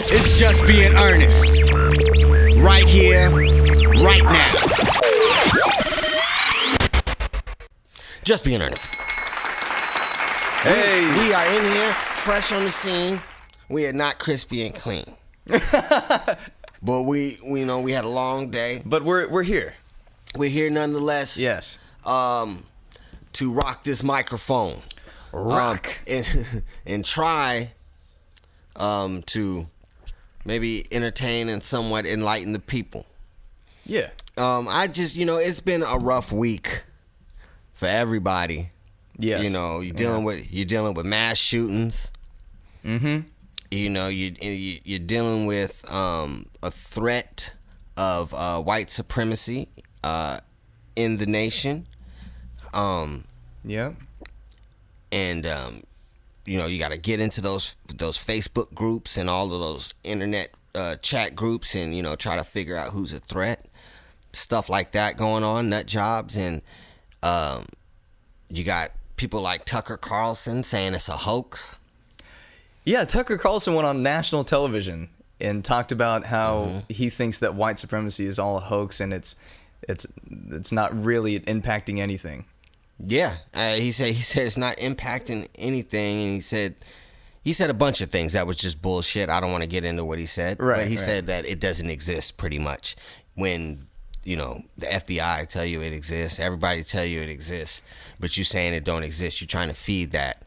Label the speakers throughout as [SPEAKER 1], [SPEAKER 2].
[SPEAKER 1] It's just being earnest. Right here, right now. Just being earnest.
[SPEAKER 2] Hey.
[SPEAKER 1] We are in here, fresh on the scene. We are not crispy and clean. But we know we had a long day.
[SPEAKER 2] But we're here.
[SPEAKER 1] We're here nonetheless.
[SPEAKER 2] Yes.
[SPEAKER 1] To rock this microphone.
[SPEAKER 2] Rock.
[SPEAKER 1] And try to maybe entertain and somewhat enlighten the people.
[SPEAKER 2] Yeah.
[SPEAKER 1] I just, it's been a rough week for everybody.
[SPEAKER 2] Yes.
[SPEAKER 1] You're dealing with mass shootings.
[SPEAKER 2] Mm-hmm.
[SPEAKER 1] You're dealing with a threat of white supremacy in the nation.
[SPEAKER 2] Yeah.
[SPEAKER 1] And you got to get into those Facebook groups and all of those internet chat groups and try to figure out who's a threat. Stuff like that going on, nut jobs, and you got people like Tucker Carlson saying it's a hoax.
[SPEAKER 2] Yeah, Tucker Carlson went on national television and talked about how he thinks that white supremacy is all a hoax and it's not really impacting anything.
[SPEAKER 1] Yeah, he said it's not impacting anything, and he said a bunch of things that was just bullshit. I don't want to get into what he said, but he said that it doesn't exist pretty much. When the FBI tell you it exists, everybody tell you it exists, but you saying it don't exist. You're trying to feed that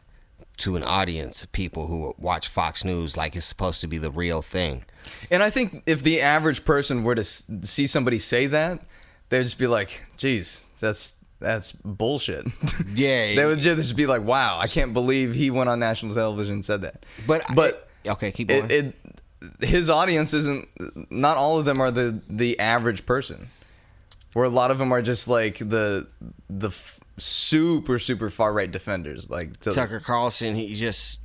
[SPEAKER 1] to an audience of people who watch Fox News like it's supposed to be the real thing.
[SPEAKER 2] And I think if the average person were to see somebody say that, they'd just be like, "Geez, that's bullshit."
[SPEAKER 1] Yeah,
[SPEAKER 2] they would just be like, "Wow, I can't believe he went on national television and said that." But
[SPEAKER 1] okay, keep going.
[SPEAKER 2] His audience isn't. Not all of them are the average person. Where a lot of them are just like the super far right defenders, like
[SPEAKER 1] Tucker Carlson. He just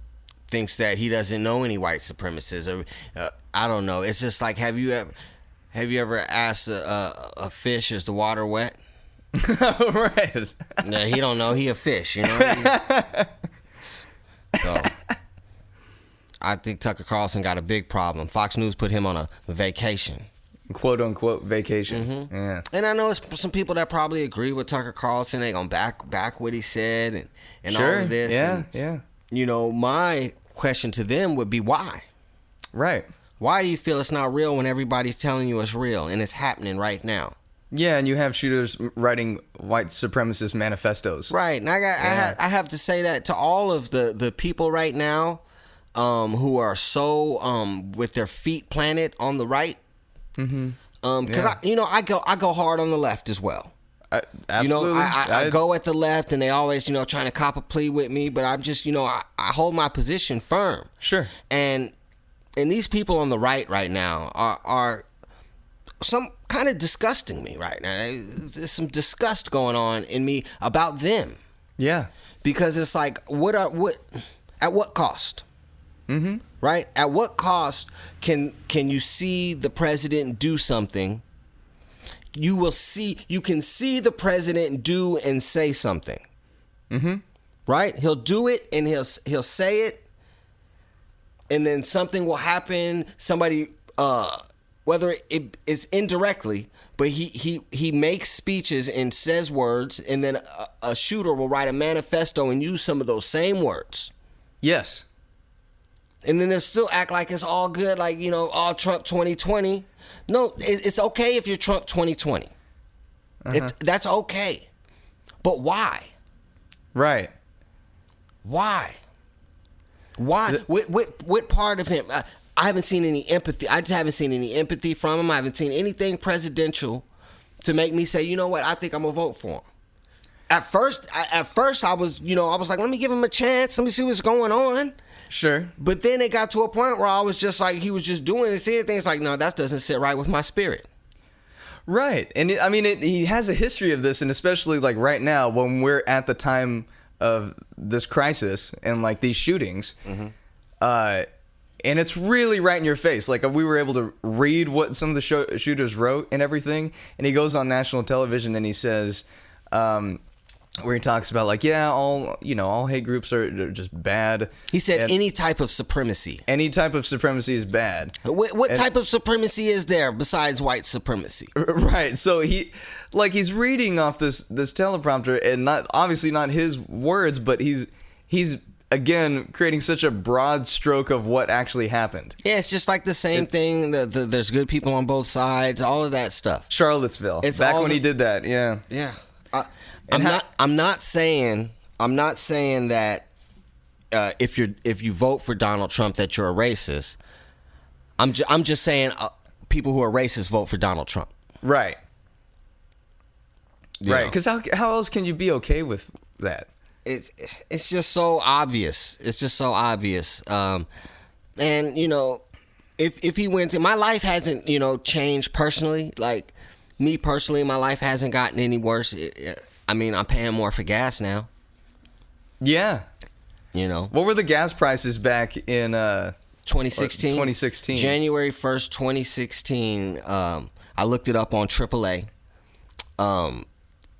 [SPEAKER 1] thinks that he doesn't know any white supremacists. Or I don't know. It's just like, have you ever asked a fish, is the water wet?
[SPEAKER 2] Right.
[SPEAKER 1] No, he don't know. He a fish, So I think Tucker Carlson got a big problem. Fox News put him on a vacation.
[SPEAKER 2] "Quote unquote vacation."
[SPEAKER 1] Mm-hmm.
[SPEAKER 2] Yeah.
[SPEAKER 1] And I know it's some people that probably agree with Tucker Carlson. They gonna back what he said and
[SPEAKER 2] Sure.
[SPEAKER 1] all of this.
[SPEAKER 2] Yeah,
[SPEAKER 1] and,
[SPEAKER 2] yeah.
[SPEAKER 1] My question to them would be why?
[SPEAKER 2] Right.
[SPEAKER 1] Why do you feel it's not real when everybody's telling you it's real and it's happening right now?
[SPEAKER 2] Yeah, and you have shooters writing white supremacist manifestos.
[SPEAKER 1] Right. And I have to say that to all of the people right now who are so with their feet planted on the right. Mm-hmm. Because I go hard on the left as well.
[SPEAKER 2] Absolutely.
[SPEAKER 1] I go at the left, and they always trying to cop a plea with me, but I'm just I hold my position firm.
[SPEAKER 2] Sure.
[SPEAKER 1] And these people on the right now are some kind of disgusting me right now. There's some disgust going on in me about them.
[SPEAKER 2] Yeah.
[SPEAKER 1] Because it's like, at what cost? Mm-hmm. Right? At what cost can you see the president do something? You can see the president do and say something. Mm-hmm. Right? He'll do it and he'll say it, and then something will happen. Somebody, whether it's indirectly, but he makes speeches and says words, and then a shooter will write a manifesto and use some of those same words.
[SPEAKER 2] Yes.
[SPEAKER 1] And then they'll still act like it's all good, like, all Trump 2020. No, it's okay if you're Trump 2020. That's okay. But why?
[SPEAKER 2] Right.
[SPEAKER 1] Why? What part of him? I haven't seen any empathy. I just haven't seen any empathy from him. I haven't seen anything presidential to make me say, you know what, I think I'm going to vote for him. At first I was like, let me give him a chance. Let me see what's going on.
[SPEAKER 2] Sure.
[SPEAKER 1] But then it got to a point where I was just like, he was just doing and saying things like, no, that doesn't sit right with my spirit.
[SPEAKER 2] Right. And he has a history of this, and especially like right now when we're at the time of this crisis and like these shootings, and it's really right in your face. Like we were able to read what some of the shooters wrote and everything, and he goes on national television and he says, where he talks about like, yeah, all hate groups are just bad.
[SPEAKER 1] He said
[SPEAKER 2] And
[SPEAKER 1] any type of supremacy.
[SPEAKER 2] any type of supremacy is bad.
[SPEAKER 1] What type of supremacy is there besides white supremacy?
[SPEAKER 2] Right. So he's reading off this teleprompter, and obviously not his words, but he's again creating such a broad stroke of what actually happened.
[SPEAKER 1] Yeah, it's just like the same thing. There's good people on both sides. All of that stuff.
[SPEAKER 2] Charlottesville.
[SPEAKER 1] It's
[SPEAKER 2] back
[SPEAKER 1] all
[SPEAKER 2] when he did that. Yeah.
[SPEAKER 1] Yeah. I'm not saying that if you vote for Donald Trump that you're a racist. I'm just saying people who are racist vote for Donald Trump.
[SPEAKER 2] Right.
[SPEAKER 1] You
[SPEAKER 2] Right.
[SPEAKER 1] know?
[SPEAKER 2] Because how else can you be okay with that?
[SPEAKER 1] It's just so obvious. It's just so obvious. And if he wins, my life hasn't changed personally. Like me personally, my life hasn't gotten any worse. I'm paying more for gas now.
[SPEAKER 2] Yeah.
[SPEAKER 1] What
[SPEAKER 2] were the gas prices back in
[SPEAKER 1] 2016?
[SPEAKER 2] 2016. January
[SPEAKER 1] 1st, 2016. I looked it up on AAA.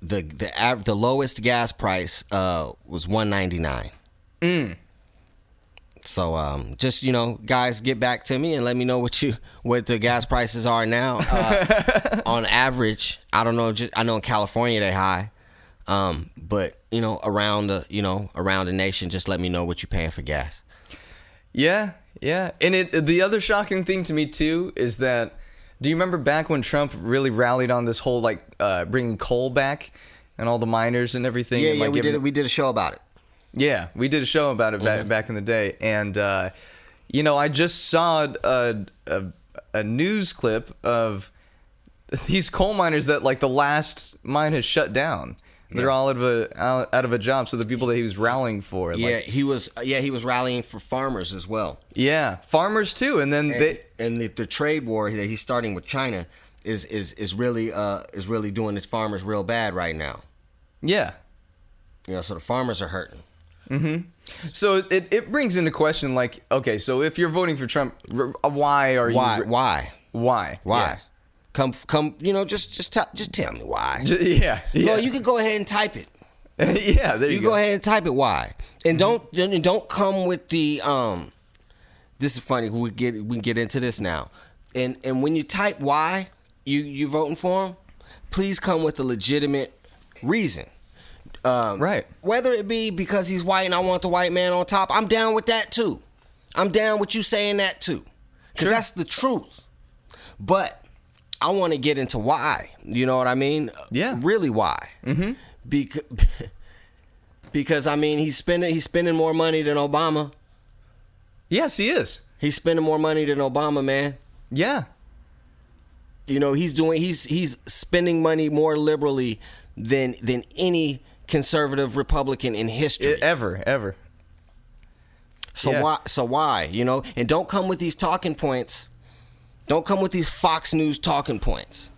[SPEAKER 1] The lowest gas price was $1.99. So just guys, get back to me and let me know what the gas prices are now. On average, I don't know. I know in California they high, but around the nation, just let me know what you're paying for gas.
[SPEAKER 2] Yeah, and the other shocking thing to me too is that. Do you remember back when Trump really rallied on this whole bringing coal back and all the miners and everything?
[SPEAKER 1] Yeah,
[SPEAKER 2] and,
[SPEAKER 1] we did a show about it.
[SPEAKER 2] Yeah, we did a show about it back in the day, and I just saw a news clip of these coal miners that the last mine has shut down. They're all out of a job. So the people that he was rallying for,
[SPEAKER 1] he was rallying for farmers as well.
[SPEAKER 2] Yeah, farmers too, and then
[SPEAKER 1] the trade war that he's starting with China is really doing the farmers real bad right now.
[SPEAKER 2] Yeah,
[SPEAKER 1] so the farmers are hurting.
[SPEAKER 2] Mm-hmm. So it brings into question okay, so if you're voting for Trump, why are you?
[SPEAKER 1] Why?
[SPEAKER 2] Yeah.
[SPEAKER 1] Come, just tell me why.
[SPEAKER 2] Yeah.
[SPEAKER 1] Well, you can go ahead and type it.
[SPEAKER 2] Yeah, there you go.
[SPEAKER 1] Go ahead and type it why. And don't come with the this is funny, we can get into this now. And when you type why you voting for him, please come with a legitimate reason.
[SPEAKER 2] Right.
[SPEAKER 1] Whether it be because he's white and I want the white man on top, I'm down with that too. I'm down with you saying that too. Because that's the truth. But I want to get into why. You know what I mean?
[SPEAKER 2] Yeah.
[SPEAKER 1] Really why? Mm-hmm. Because he's spending more money than Obama.
[SPEAKER 2] Yes, he is.
[SPEAKER 1] He's spending more money than Obama, man.
[SPEAKER 2] Yeah.
[SPEAKER 1] He's spending money more liberally than any conservative Republican in history.
[SPEAKER 2] Ever.
[SPEAKER 1] So why? And don't come with these talking points. Don't come with these Fox News talking points.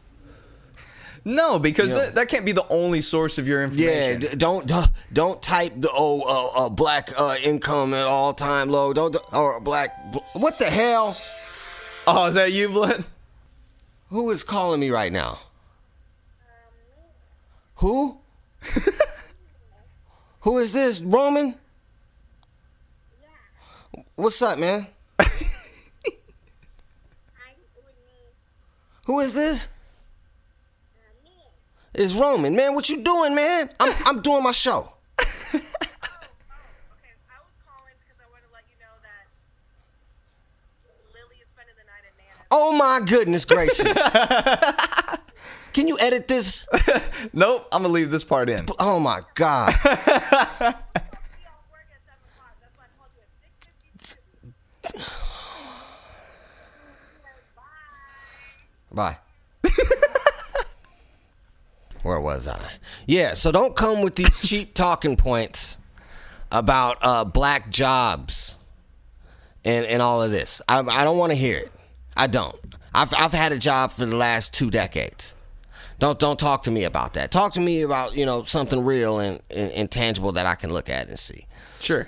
[SPEAKER 2] No, because that can't be the only source of your information.
[SPEAKER 1] Yeah, don't type the black income at all time low. Or black. What the hell?
[SPEAKER 2] Oh, is that you, Blood?
[SPEAKER 1] Who is calling me right now? Who? Who is this, Roman? Yeah. What's up, man? Who is this? It's Roman, man. What you doing, man? I'm doing my show.
[SPEAKER 3] Okay, I was calling because I wanted to let you know that Lily is spending the night at Nana's.
[SPEAKER 1] Oh my goodness gracious! Can you edit this?
[SPEAKER 2] Nope, I'm gonna leave this part in.
[SPEAKER 1] Oh my God!
[SPEAKER 3] We all work at 7 o'clock. That's why I called you at 6:52.
[SPEAKER 1] Bye. Where was I? Yeah, so don't come with these cheap talking points about black jobs and all of this. I don't want to hear it. I don't. I've had a job for the last 2 decades. Don't talk to me about that. Talk to me about something real and tangible that I can look at and see.
[SPEAKER 2] Sure.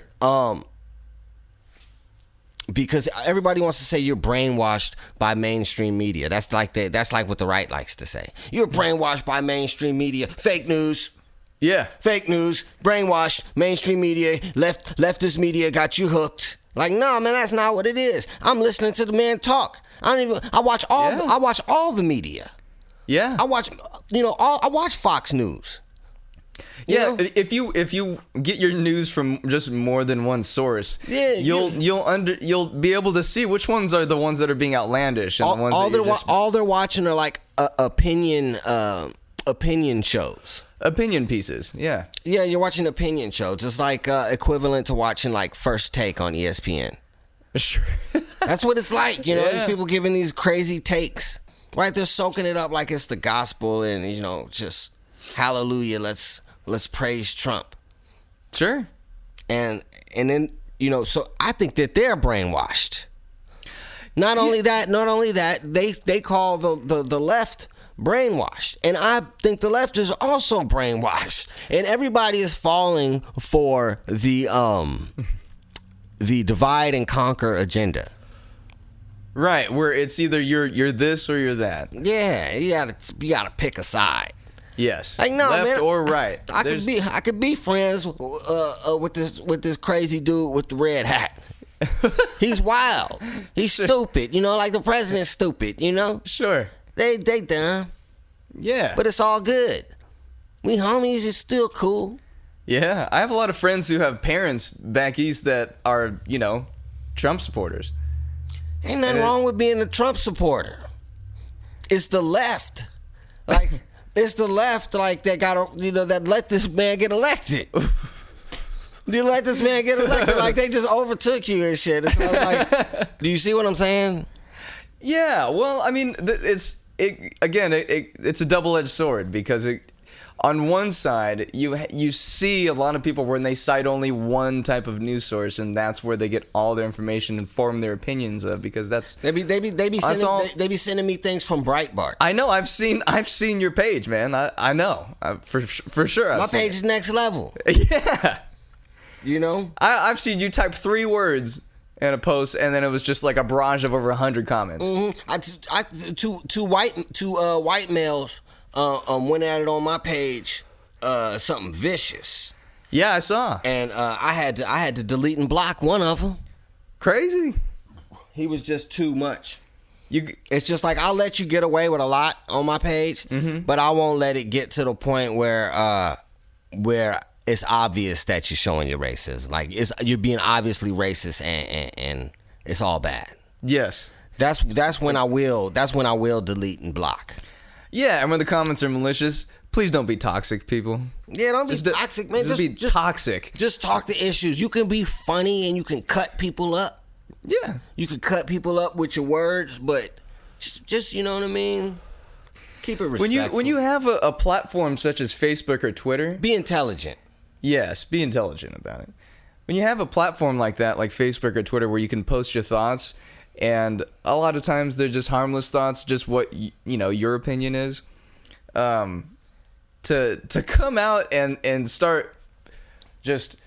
[SPEAKER 1] Because everybody wants to say you're brainwashed by mainstream media. That's like what the right likes to say. You're brainwashed by mainstream media. Fake news.
[SPEAKER 2] Yeah.
[SPEAKER 1] Fake news, brainwashed, mainstream media, leftist media got you hooked. Like, no, man, that's not what it is. I'm listening to the man talk. I watch all the media.
[SPEAKER 2] Yeah.
[SPEAKER 1] I watch Fox News.
[SPEAKER 2] Yeah, if you get your news from just more than one source, you'll be able to see which ones are the ones that are being outlandish and the ones
[SPEAKER 1] all they're watching are like opinion shows.
[SPEAKER 2] Opinion pieces. Yeah.
[SPEAKER 1] Yeah, you're watching opinion shows. It's like equivalent to watching like First Take on ESPN.
[SPEAKER 2] Sure.
[SPEAKER 1] That's what it's like, these people giving these crazy takes. Right? They're soaking it up like it's the gospel and just hallelujah, let's praise Trump.
[SPEAKER 2] Sure.
[SPEAKER 1] And then, so I think that they're brainwashed. Not only that, they call the left brainwashed. And I think the left is also brainwashed. And everybody is falling for the divide and conquer agenda.
[SPEAKER 2] Right, where it's either you're this or you're that.
[SPEAKER 1] Yeah, you gotta pick a side.
[SPEAKER 2] Yes.
[SPEAKER 1] Like, no,
[SPEAKER 2] left
[SPEAKER 1] man,
[SPEAKER 2] or right.
[SPEAKER 1] I could be friends with this crazy dude with the red hat. He's wild. He's stupid. Like the president's stupid.
[SPEAKER 2] Sure.
[SPEAKER 1] They dumb.
[SPEAKER 2] Yeah.
[SPEAKER 1] But it's all good. We homies. It's still cool.
[SPEAKER 2] Yeah, I have a lot of friends who have parents back east that are Trump supporters.
[SPEAKER 1] Ain't nothing wrong with being a Trump supporter. It's the left. Like, it's the left, like, that that let this man get elected. You let this man get elected. Like, they just overtook you and shit. It's like, do you see what I'm saying?
[SPEAKER 2] Yeah, well, I mean, it's a double-edged sword because on one side, you see a lot of people when they cite only one type of news source, and that's where they get all their information and form their opinions of, because that's
[SPEAKER 1] they be sending me things from Breitbart.
[SPEAKER 2] I know. I've seen your page, man. I know for sure.
[SPEAKER 1] My page is next level.
[SPEAKER 2] Yeah.
[SPEAKER 1] I've
[SPEAKER 2] seen you type 3 words in a post, and then it was just like a barrage of over 100 comments.
[SPEAKER 1] Mm-hmm. Two white males. Went at it on my page, something vicious.
[SPEAKER 2] Yeah, I saw.
[SPEAKER 1] And I had to delete and block one of them.
[SPEAKER 2] Crazy.
[SPEAKER 1] He was just too much. It's just like, I'll let you get away with a lot on my page, but I won't let it get to the point where it's obvious that you're showing your racism. Like, you're being obviously racist, and it's all bad.
[SPEAKER 2] Yes.
[SPEAKER 1] That's when I will delete and block.
[SPEAKER 2] Yeah, and when the comments are malicious, please don't be toxic, people.
[SPEAKER 1] Yeah, don't be toxic, man.
[SPEAKER 2] Just be toxic.
[SPEAKER 1] Just talk the issues. You can be funny and you can cut people up.
[SPEAKER 2] Yeah.
[SPEAKER 1] You can cut people up with your words, but just you know what I mean? Keep it respectful.
[SPEAKER 2] When you have a platform such as Facebook or Twitter,
[SPEAKER 1] be intelligent.
[SPEAKER 2] Yes, be intelligent about it. When you have a platform like that, like Facebook or Twitter, where you can post your thoughts, and a lot of times they're just harmless thoughts, just what your opinion is. To come out and start just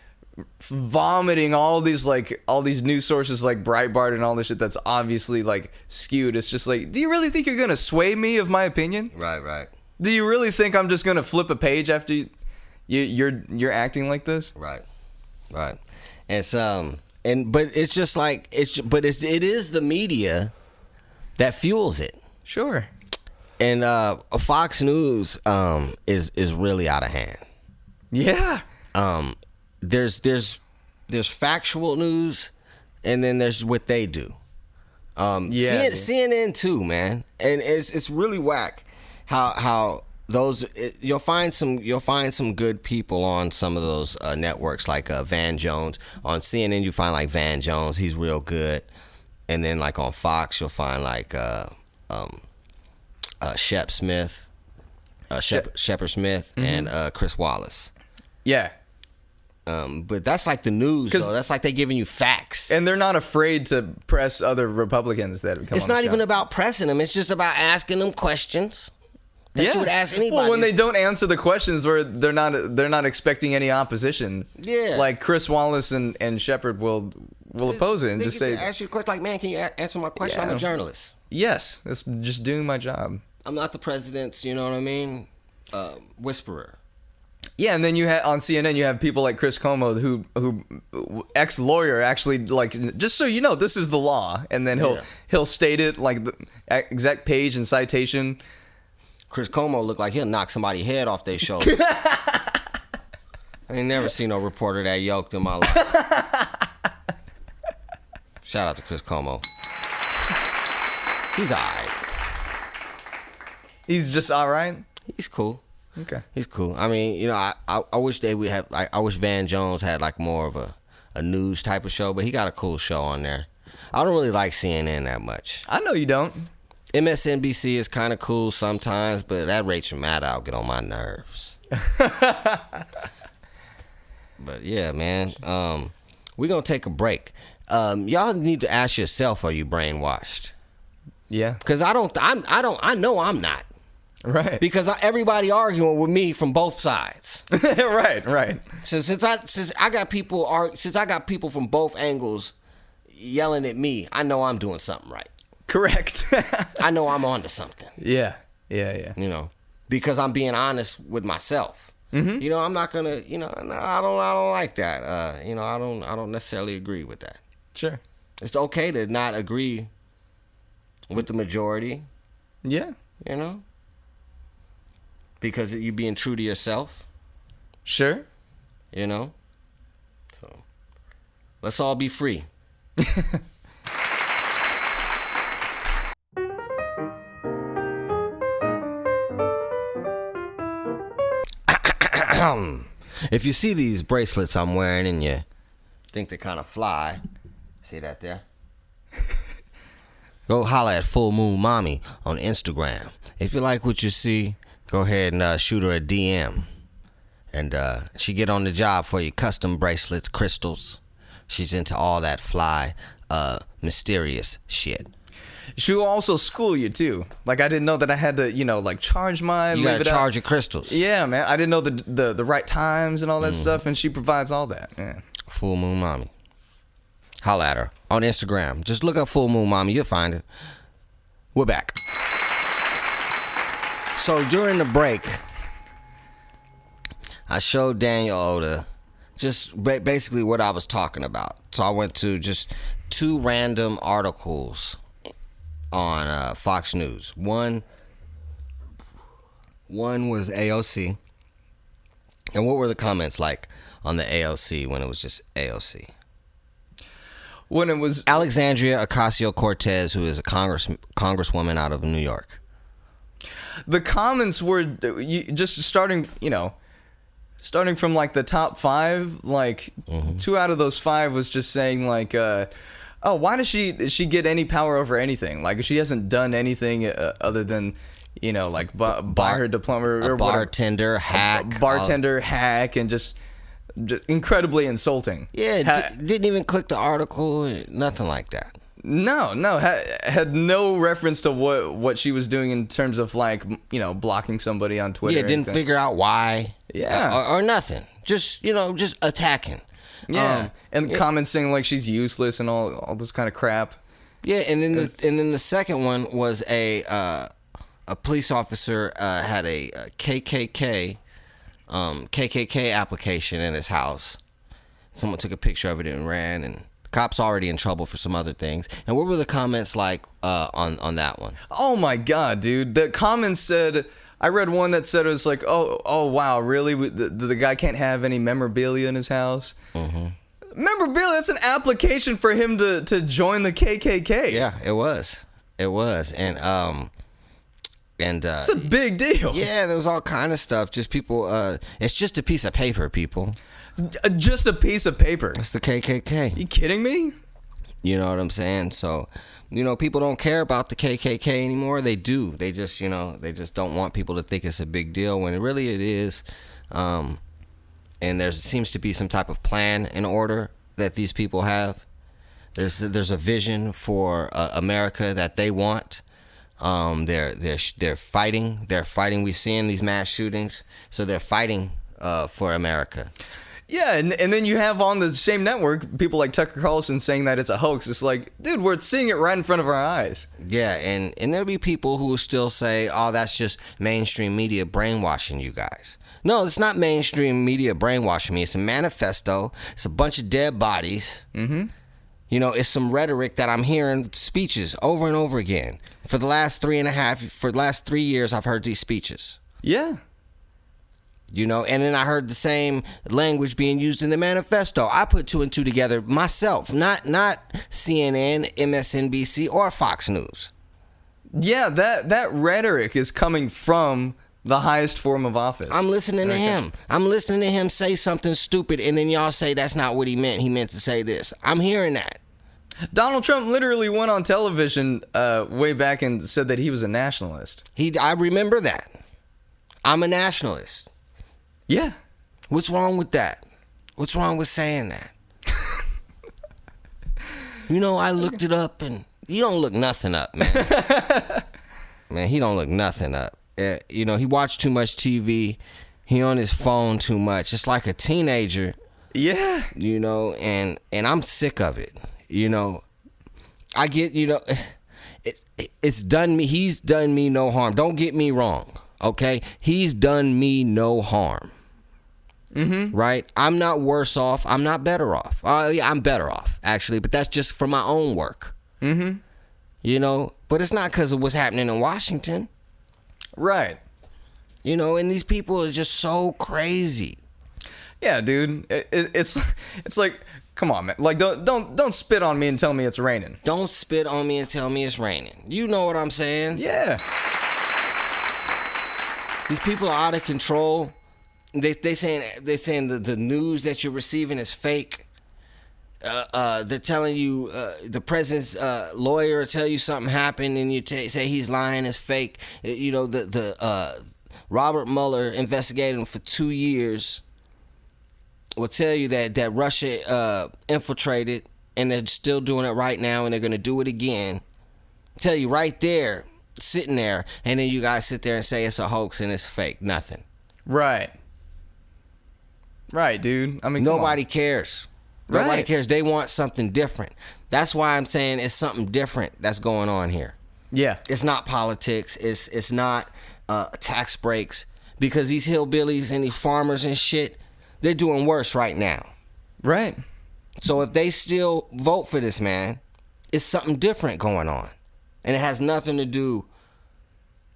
[SPEAKER 2] vomiting all these news sources like Breitbart and all this shit that's obviously like skewed. It's just like, do you really think you're gonna sway me of my opinion?
[SPEAKER 1] Right.
[SPEAKER 2] Do you really think I'm just gonna flip a page after you're acting like this?
[SPEAKER 1] Right. It's but it's just like it is the media that fuels it.
[SPEAKER 2] Sure.
[SPEAKER 1] And Fox News is really out of hand.
[SPEAKER 2] Yeah.
[SPEAKER 1] There's factual news, and then there's what they do. CNN too, man, and it's really whack how those you'll find some good people on some of those networks, like Van Jones. On CNN you find like Van Jones, he's real good, and then like on Fox you'll find like Shep Smith, Shepard Smith, and Chris Wallace.
[SPEAKER 2] Yeah.
[SPEAKER 1] But that's like the news, though. That's like they giving you facts.
[SPEAKER 2] And they're not afraid to press other Republicans that have come on.
[SPEAKER 1] It's not even about pressing them. It's just about asking them questions that you would ask anybody.
[SPEAKER 2] Well, when they don't answer the questions, where they're not expecting any opposition.
[SPEAKER 1] Yeah.
[SPEAKER 2] Like Chris Wallace and Shepard will oppose it and just say,
[SPEAKER 1] ask you a question like, man, can you answer my question? I'm a journalist.
[SPEAKER 2] Yes, that's just doing my job.
[SPEAKER 1] I'm not the president's, you know what I mean, whisperer.
[SPEAKER 2] Yeah, and then you have on CNN, you have people like Chris Cuomo, who ex-lawyer, actually, like, just so you know, this is the law, and then he'll state it like the exact page and citation.
[SPEAKER 1] Chris Cuomo looked like he'll knock somebody's head off their shoulder. I ain't never seen no reporter that yoked in my life. Shout out to Chris Cuomo. He's all right.
[SPEAKER 2] He's just all right.
[SPEAKER 1] He's cool.
[SPEAKER 2] Okay.
[SPEAKER 1] He's cool. I mean, you know, I wish they would have, like, I wish Van Jones had like more of a news type of show, but he got a cool show on there. I don't really like CNN that much.
[SPEAKER 2] I know you don't.
[SPEAKER 1] MSNBC is kind of cool sometimes, but that Rachel Maddow get on my nerves. But yeah, man, we're gonna take a break. Y'all need to ask yourself, are you brainwashed?
[SPEAKER 2] Yeah.
[SPEAKER 1] Because I know I'm not.
[SPEAKER 2] Right.
[SPEAKER 1] Because everybody arguing with me from both sides.
[SPEAKER 2] Right.
[SPEAKER 1] So since I got people from both angles yelling at me, I know I'm doing something right.
[SPEAKER 2] Correct.
[SPEAKER 1] I know I'm onto something.
[SPEAKER 2] Yeah.
[SPEAKER 1] You know, because I'm being honest with myself. Mm-hmm. You know, I'm not gonna. You know, I don't like that. You know, I don't necessarily agree with that.
[SPEAKER 2] Sure.
[SPEAKER 1] It's okay to not agree with the majority.
[SPEAKER 2] Yeah.
[SPEAKER 1] You know, because you're being true to yourself.
[SPEAKER 2] Sure.
[SPEAKER 1] You know, so let's all be free. If you see these bracelets I'm wearing and you think they kind of fly, see that there? Go holler at Full Moon Mommy on Instagram. If you like what you see, go ahead and shoot her a DM. And she get on the job for you. Custom bracelets, crystals. She's into all that fly, mysterious shit.
[SPEAKER 2] She will also school you too. Like, I didn't know that I had to, like, charge mine.
[SPEAKER 1] You gotta charge your crystals.
[SPEAKER 2] Yeah, man. I didn't know the right times and all that stuff, and she provides all that. Yeah.
[SPEAKER 1] Full Moon Mommy. Holla at her on Instagram. Just look up Full Moon Mommy. You'll find it. We're back. So during the break, I showed Daniel Oda just basically what I was talking about. So I went to just 2 random articles on Fox News. One was AOC. And what were the comments like on the AOC when it was just AOC?
[SPEAKER 2] When it was
[SPEAKER 1] Alexandria Ocasio-Cortez, who is a congresswoman out of New York.
[SPEAKER 2] The comments were just starting from like the top 5, like 2 out of those 5 was just saying like, oh, why does she get any power over anything? Like, she hasn't done anything other than, like buy her diploma or
[SPEAKER 1] bartender hack,
[SPEAKER 2] hack, and just incredibly insulting.
[SPEAKER 1] Yeah, didn't even click the article, nothing like that.
[SPEAKER 2] No, had no reference to what she was doing in terms of like, blocking somebody on Twitter.
[SPEAKER 1] Yeah, didn't figure out why.
[SPEAKER 2] Yeah,
[SPEAKER 1] or nothing. Just just attacking.
[SPEAKER 2] Yeah, and comments saying like she's useless and all this kind of crap.
[SPEAKER 1] Yeah, and then the second one was a police officer had a KKK application in his house. Someone took a picture of it and ran, and the cop's already in trouble for some other things. And what were the comments like on that one?
[SPEAKER 2] Oh my god, dude! The comments said. I read one that said it was like, oh wow, really? The guy can't have any memorabilia in his house. Mm-hmm. Memorabilia? That's an application for him to join the KKK.
[SPEAKER 1] Yeah, it was, and
[SPEAKER 2] it's a big deal.
[SPEAKER 1] Yeah, there was all kind of stuff. Just people. It's just a piece of paper, people.
[SPEAKER 2] Just a piece of paper.
[SPEAKER 1] It's the KKK.
[SPEAKER 2] You kidding me?
[SPEAKER 1] You know what I'm saying? So. People don't care about the KKK anymore. They do. They just, they just don't want people to think it's a big deal when really it is. And there seems to be some type of plan in order that these people have. There's a vision for America that they want. They're fighting. They're fighting. We're seeing these mass shootings, so they're fighting for America.
[SPEAKER 2] Yeah, and then you have on the same network people like Tucker Carlson saying that it's a hoax. It's like, dude, we're seeing it right in front of our eyes.
[SPEAKER 1] Yeah, and there'll be people who will still say, oh, that's just mainstream media brainwashing you guys. No, it's not mainstream media brainwashing me. It's a manifesto. It's a bunch of dead bodies. Mm-hmm. You know, it's some rhetoric that I'm hearing, speeches over and over again. For the last 3 years, I've heard these speeches.
[SPEAKER 2] Yeah.
[SPEAKER 1] You know, and then I heard the same language being used in the manifesto. I put two and two together myself, not CNN, MSNBC, or Fox News.
[SPEAKER 2] Yeah, that rhetoric is coming from the highest form of office.
[SPEAKER 1] I'm listening to him. I'm listening to him say something stupid, and then y'all say that's not what he meant. He meant to say this. I'm hearing that.
[SPEAKER 2] Donald Trump literally went on television way back and said that he was a nationalist.
[SPEAKER 1] I remember that. I'm a nationalist.
[SPEAKER 2] Yeah.
[SPEAKER 1] What's wrong with that? What's wrong with saying that? You know, I looked it up, and you don't look nothing up, man. Man, he don't look nothing up. You know, he watched too much TV. He on his phone too much. It's like a teenager.
[SPEAKER 2] Yeah.
[SPEAKER 1] You know, and I'm sick of it. You know, I get, you know, it's done me. He's done me no harm. Don't get me wrong. Okay, he's done me no harm. Mm-hmm. Right? I'm not worse off. I'm not better off. Yeah, I'm better off, actually, but that's just for my own work. Mm-hmm. You know, but it's not because of what's happening in Washington.
[SPEAKER 2] Right.
[SPEAKER 1] You know, and these people are just so crazy.
[SPEAKER 2] Yeah, dude. It's like, come on, man. Like, don't spit on me and tell me it's raining.
[SPEAKER 1] Don't spit on me and tell me it's raining. You know what I'm saying?
[SPEAKER 2] Yeah.
[SPEAKER 1] These people are out of control. They saying the news that you're receiving is fake. They're telling you the president's lawyer will tell you something happened, and you say he's lying, it's fake. You know, the Robert Mueller investigated him for 2 years. Will tell you that Russia infiltrated, and they're still doing it right now, and they're gonna do it again. Tell you right there, sitting there, and then you guys sit there and say it's a hoax and it's fake. Nothing.
[SPEAKER 2] Right. Right, dude. I mean,
[SPEAKER 1] nobody cares.
[SPEAKER 2] Right.
[SPEAKER 1] Nobody cares. They want something different. That's why I'm saying it's something different that's going on here.
[SPEAKER 2] Yeah.
[SPEAKER 1] It's not politics. It's not tax breaks, because these hillbillies and these farmers and shit, they're doing worse right now.
[SPEAKER 2] Right.
[SPEAKER 1] So if they still vote for this man, it's something different going on, and it has nothing to do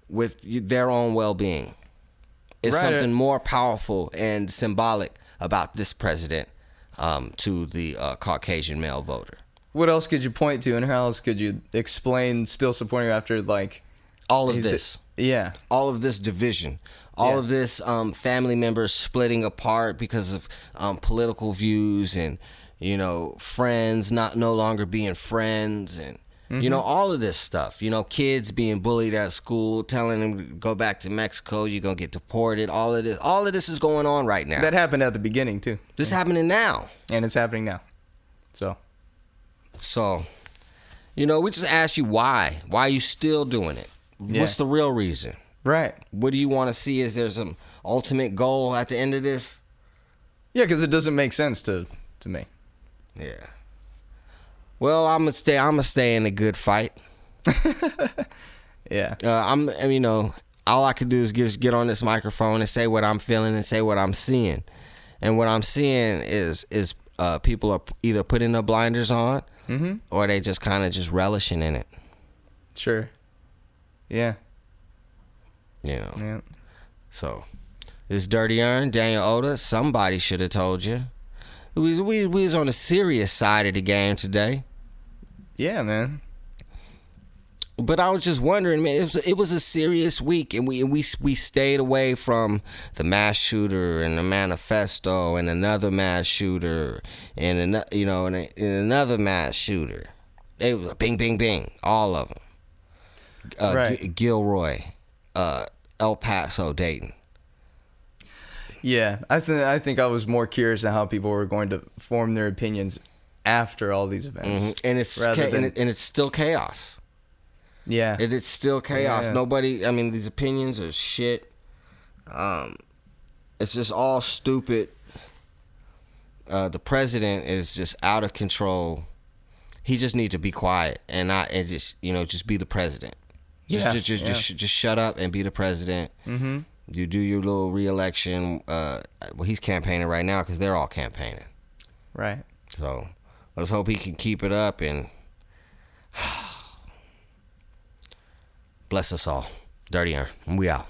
[SPEAKER 1] with their own well-being. It's something more powerful and symbolic about this president to the Caucasian male voter.
[SPEAKER 2] What else could you point to, and how else could you explain still supporting her after, like,
[SPEAKER 1] all of this?
[SPEAKER 2] Yeah.
[SPEAKER 1] All of this division. All of this family members splitting apart because of political views, and, you know, friends no longer being friends, and you know, all of this stuff. You know, kids being bullied at school, telling them to go back to Mexico, you're gonna get deported. All of this is going on right now.
[SPEAKER 2] That happened at the beginning too.
[SPEAKER 1] This is happening now,
[SPEAKER 2] and it's happening now.
[SPEAKER 1] So, you know, we just ask you why are you still doing it?
[SPEAKER 2] Yeah.
[SPEAKER 1] What's the real reason?
[SPEAKER 2] Right.
[SPEAKER 1] What do you want to see? Is there some ultimate goal at the end of this?
[SPEAKER 2] Yeah, because it doesn't make sense to me.
[SPEAKER 1] Yeah. Well, I'm gonna stay in a good fight.
[SPEAKER 2] Yeah.
[SPEAKER 1] You know, all I could do is just get on this microphone and say what I'm feeling and say what I'm seeing. And what I'm seeing is people are either putting the blinders on, or they just kind of just relishing in it.
[SPEAKER 2] Sure. Yeah.
[SPEAKER 1] You know.
[SPEAKER 2] Yeah.
[SPEAKER 1] So, this Dirty Ern, Daniel Oda, somebody should have told you. We was on the serious side of the game today.
[SPEAKER 2] Yeah, man.
[SPEAKER 1] But I was just wondering, man, it was a serious week, and we stayed away from the mass shooter and the manifesto and another mass shooter and another mass shooter. They were bing, bing, bing, all of them.
[SPEAKER 2] Right.
[SPEAKER 1] Gilroy, El Paso, Dayton.
[SPEAKER 2] Yeah, I think I was more curious on how people were going to form their opinions after all these events,
[SPEAKER 1] and it's still chaos.
[SPEAKER 2] Yeah,
[SPEAKER 1] it's still chaos.
[SPEAKER 2] Yeah.
[SPEAKER 1] Nobody. I mean, these opinions are shit. It's just all stupid. the president is just out of control. He just needs to be quiet and just be the president. Just shut up and be the president. Mm-hmm. You do your little re-election. Well, he's campaigning right now because they're all campaigning.
[SPEAKER 2] Right.
[SPEAKER 1] So let's hope he can keep it up and bless us all. Dirty Ern. We out.